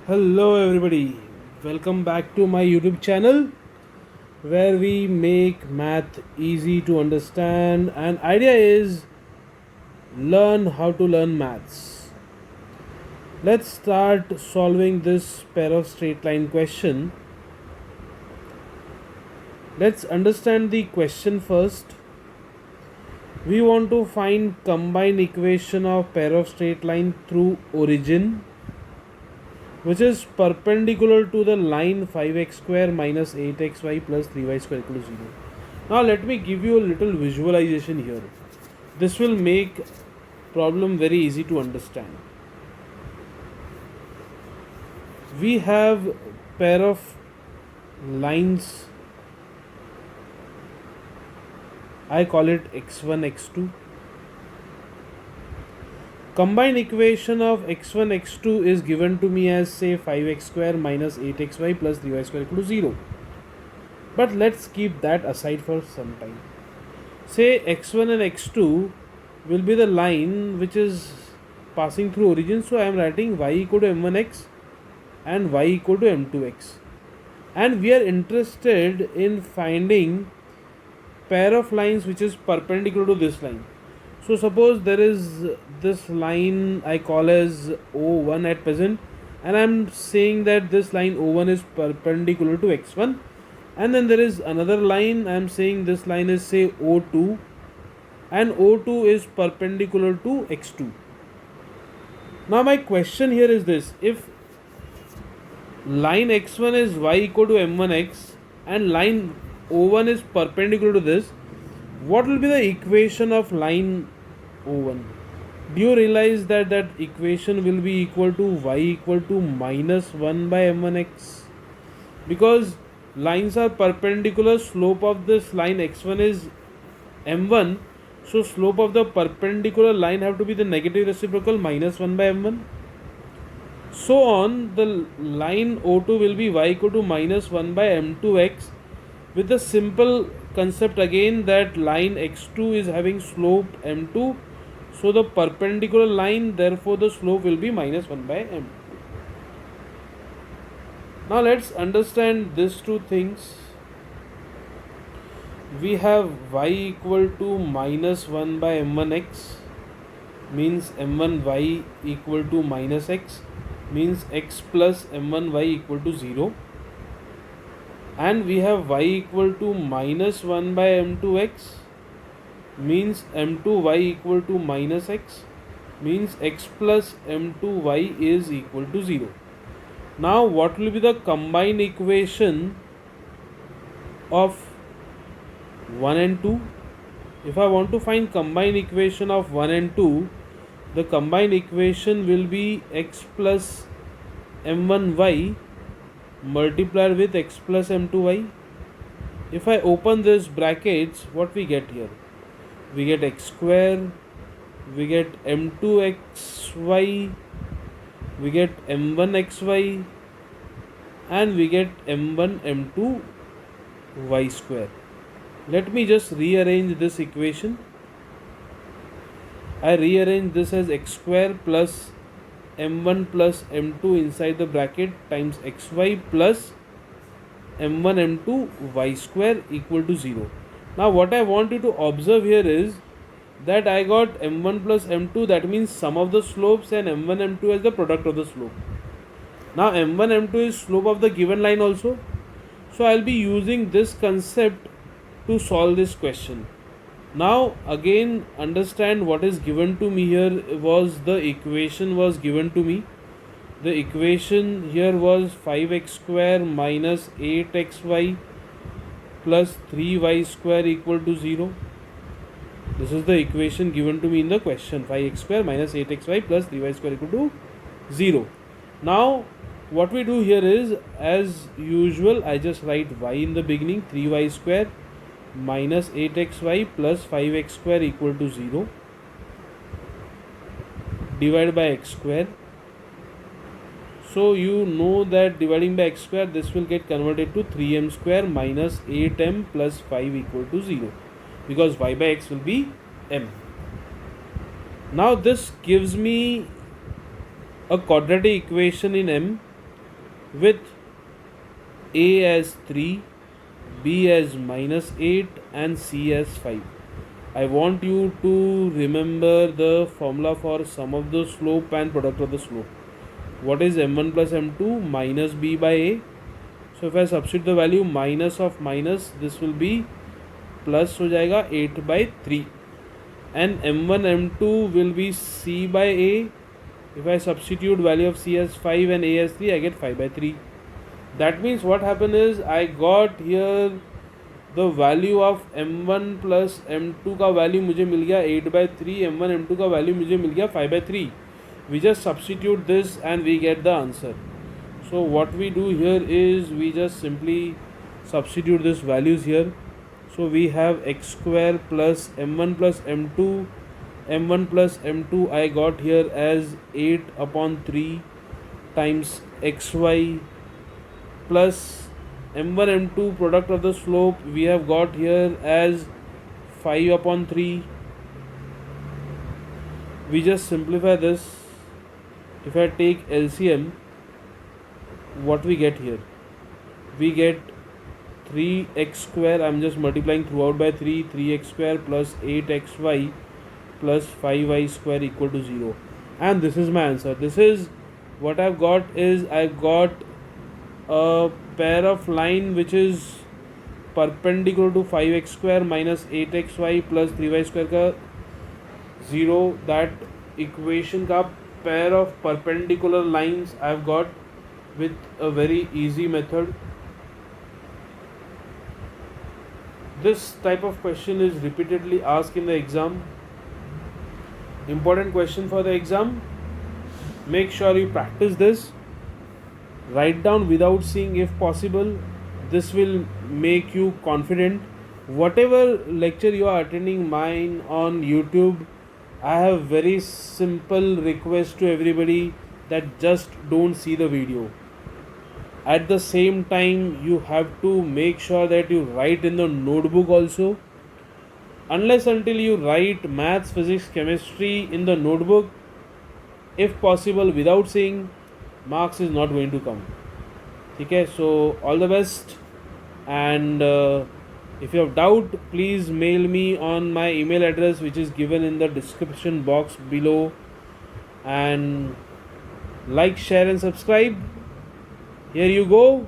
Hello, everybody. Welcome back to my YouTube channel where we make math easy to understand. And idea is learn how to learn maths. Let's start solving this pair of straight line question. Let's understand the question first. We want to find combined equation of pair of straight line through origin, which is perpendicular to the line 5x square minus 8xy plus 3y square equal to 0. Now let me give you a little visualization here. This will make problem very easy to understand. We have pair of lines, I call it x1 x2. Combined equation of x1 x2 is given to me as say 5x square minus 8xy plus 3y square equal to 0. But let's keep that aside for some time. Say x1 and x2 will be the line which is passing through origin, so I am writing y equal to m1x and y equal to m2x, and we are interested in finding pair of lines which is perpendicular to this line. So suppose there is this line I call as O1 at present, and I am saying that this line O1 is perpendicular to x1, and then there is another line I am saying this line is say O2, and O2 is perpendicular to x2. Now my question here is this: if line x1 is y equal to m1x and line O1 is perpendicular to this, what will be the equation of line O1? Do you realize that that equation will be equal to y equal to minus 1 by m1x? Because lines are perpendicular, slope of this line x1 is m1, so slope of the perpendicular line have to be the negative reciprocal minus 1 by m1. So on, the line O2 will be y equal to minus 1 by m2x, with the simple concept again that line x2 is having slope m2, so the perpendicular line, therefore the slope will be minus 1 by m2. Now let's understand these two things. We have y equal to minus 1 by m1x, means m1y equal to minus x, means x plus m1y equal to 0, and we have y equal to minus 1 by m2x, means m2y equal to minus x, means x plus m2y is equal to 0. Now what will be the combined equation of 1 and 2? If I want to find combined equation of 1 and 2, the combined equation will be x plus m1y multiplied with x plus m2y. If I open this brackets, what we get here? We get x square, we get m2xy, we get m1xy, and we get m1 m2 y square. Let me just rearrange this equation. I rearrange this as x square plus m1 plus m2 inside the bracket times xy plus m1 m2 y square equal to 0. Now what I want you to observe here is that I got m1 plus m2, that means sum of the slopes, and m1 m2 as the product of the slope. Now m1 m2 is slope of the given line also, so I will be using this concept to solve this question. Now again understand what is given to me here was the equation was given to me. The equation here was 5x square minus 8xy plus 3y square equal to 0. This is the equation given to me in the question, 5x square minus 8xy plus 3y square equal to 0. Now what we do here is, as usual, I just write y in the beginning, 3y square minus 8xy plus 5x square equal to 0 divided by x square. So you know that dividing by x square, this will get converted to 3m square minus 8m plus 5 equal to 0, because y by x will be m. Now this gives me a quadratic equation in m with A as 3, B as minus 8 and C as 5. I want you to remember the formula for sum of the slope and product of the slope. What is m1 plus m2? Minus b by a. So if I substitute the value minus of minus, this will be plus हो जाएगा 8 by 3. And m1 m2 will be c by a. If I substitute value of c as 5 and a as 3, I get 5 by 3. That means what happened is I got here the value of m1 plus m2 का value मुझे मिल गया 8 by 3, m1 m2 का value मुझे मिल गया 5 by 3. We just substitute this and we get the answer. So what we do here is we just simply substitute these values here. So we have x square plus m1 plus m2. m1 plus m2 I got here as 8 upon 3 times xy plus m1 m2 product of the slope we have got here as 5 upon 3. We just simplify this. If I take LCM, what we get here? We get 3x square, I'm just multiplying throughout by 3, 3x square plus 8xy plus 5y square equal to 0. And this is my answer. This is what I've got is I've got a pair of line which is perpendicular to 5x square minus 8xy plus 3y square का 0. That equation का pair of perpendicular lines I've got with a very easy method. This type of question is repeatedly asked in the exam. Important question for the exam. Make sure you practice this. Write down without seeing if possible. This will make you confident. Whatever lecture you are attending mine on YouTube, I have very simple request to everybody that just don't see the video. At the same time, you have to make sure that you write in the notebook also. Unless until you write maths, physics, chemistry in the notebook, if possible without seeing, marks is not going to come. Okay, so all the best, and if you have doubt, please mail me on my email address which is given in the description box below, and like, share and subscribe. Here you go.